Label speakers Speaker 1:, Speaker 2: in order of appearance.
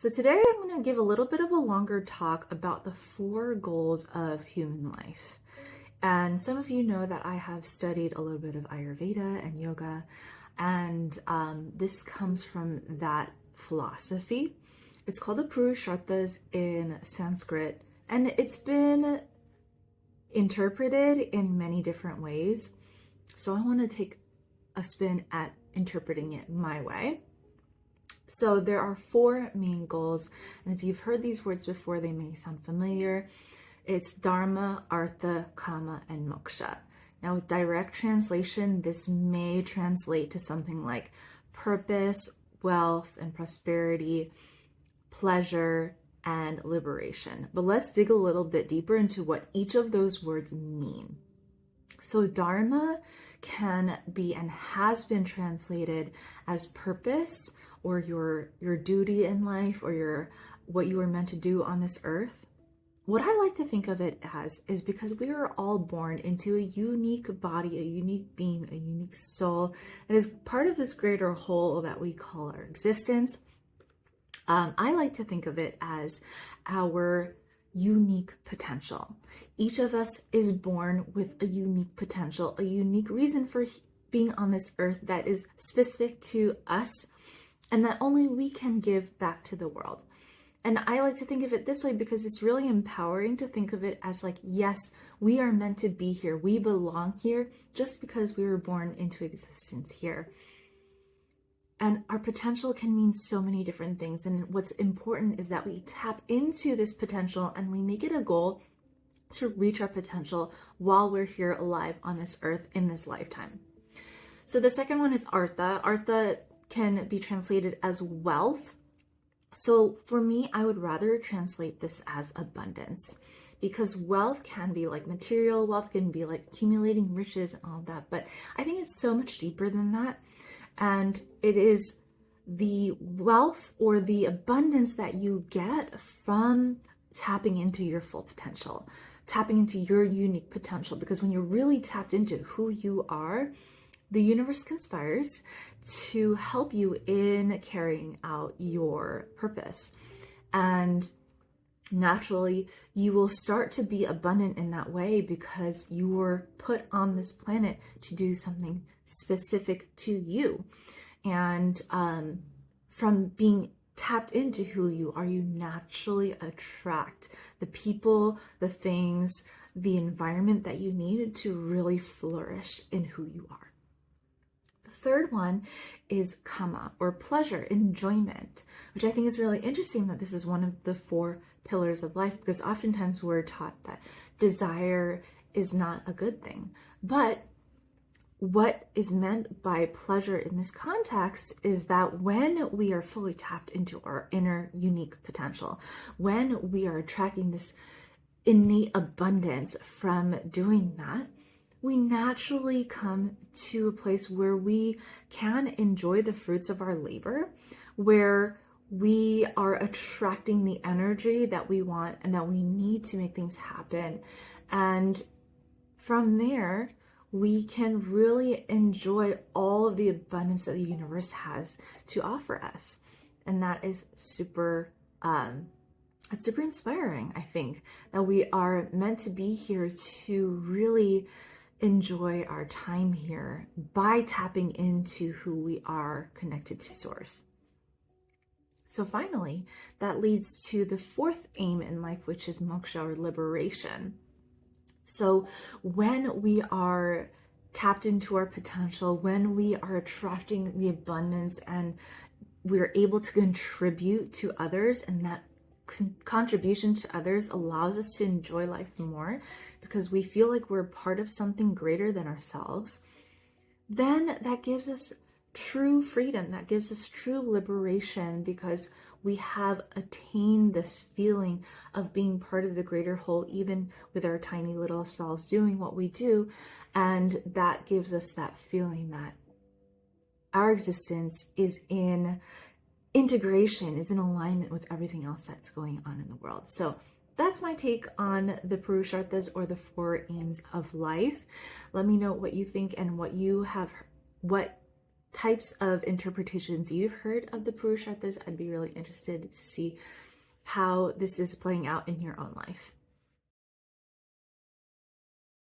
Speaker 1: So today I'm going to give a little bit of a longer talk about the four goals of human life. And some of you know that I have studied a little bit of Ayurveda and yoga, and this comes from that philosophy. It's called the Purusharthas in Sanskrit, and it's been interpreted in many different ways. So I want to take a spin at interpreting it my way. So there are four main goals, and if you've heard these words before, they may sound familiar. It's Dharma, Artha, Kama, and Moksha. Now, with direct translation, this may translate to something like purpose, wealth, and prosperity, pleasure, and liberation. But let's dig a little bit deeper into what each of those words mean. So Dharma can be and has been translated as purpose, or your duty in life, or what you were meant to do on this earth. What I like to think of it as is because we are all born into a unique body, a unique being, a unique soul that is part of this greater whole that we call our existence. I like to think of it as our unique potential. Each of us is born with a unique potential, a unique reason for being on this earth that is specific to us and that only we can give back to the world. And I like to think of it this way because it's really empowering to think of it as like, yes, we are meant to be here. We belong here just because we were born into existence here. And our potential can mean so many different things. And what's important is that we tap into this potential and we make it a goal to reach our potential while we're here alive on this earth in this lifetime. So the second one is Artha. Artha can be translated as wealth. So for me, I would rather translate this as abundance, because wealth can be like material, wealth can be like accumulating riches and all that. But I think it's so much deeper than that. And it is the wealth or the abundance that you get from tapping into your full potential, tapping into your unique potential. Because when you're really tapped into who you are, the universe conspires to help you in carrying out your purpose. And naturally, you will start to be abundant in that way because you were put on this planet to do something specific to you. And from being tapped into who you are, you naturally attract the people, the things, the environment that you need to really flourish in who you are. Third one is kama, or pleasure, enjoyment, which I think is really interesting that this is one of the four pillars of life, because oftentimes we're taught that desire is not a good thing. But what is meant by pleasure in this context is that when we are fully tapped into our inner unique potential, when we are attracting this innate abundance from doing that, we naturally come to a place where we can enjoy the fruits of our labor, where we are attracting the energy that we want and that we need to make things happen. And from there, we can really enjoy all of the abundance that the universe has to offer us. And that is super, it's super inspiring, I think, that we are meant to be here to really enjoy our time here by tapping into who we are connected to source. So finally, that leads to the fourth aim in life, which is moksha, or liberation. So when we are tapped into our potential, when we are attracting the abundance and we're able to contribute to others, and that contribution to others allows us to enjoy life more because we feel like we're part of something greater than ourselves, then that gives us true freedom, that gives us true liberation, because we have attained this feeling of being part of the greater whole, even with our tiny little selves doing what we do. And that gives us that feeling that our existence is in integration, is in alignment with everything else that's going on in the world. So that's my take on the Purusharthas, or the four aims of life. Let me know what you think and what types of interpretations you've heard of the Purusharthas. I'd be really interested to see how this is playing out in your own life.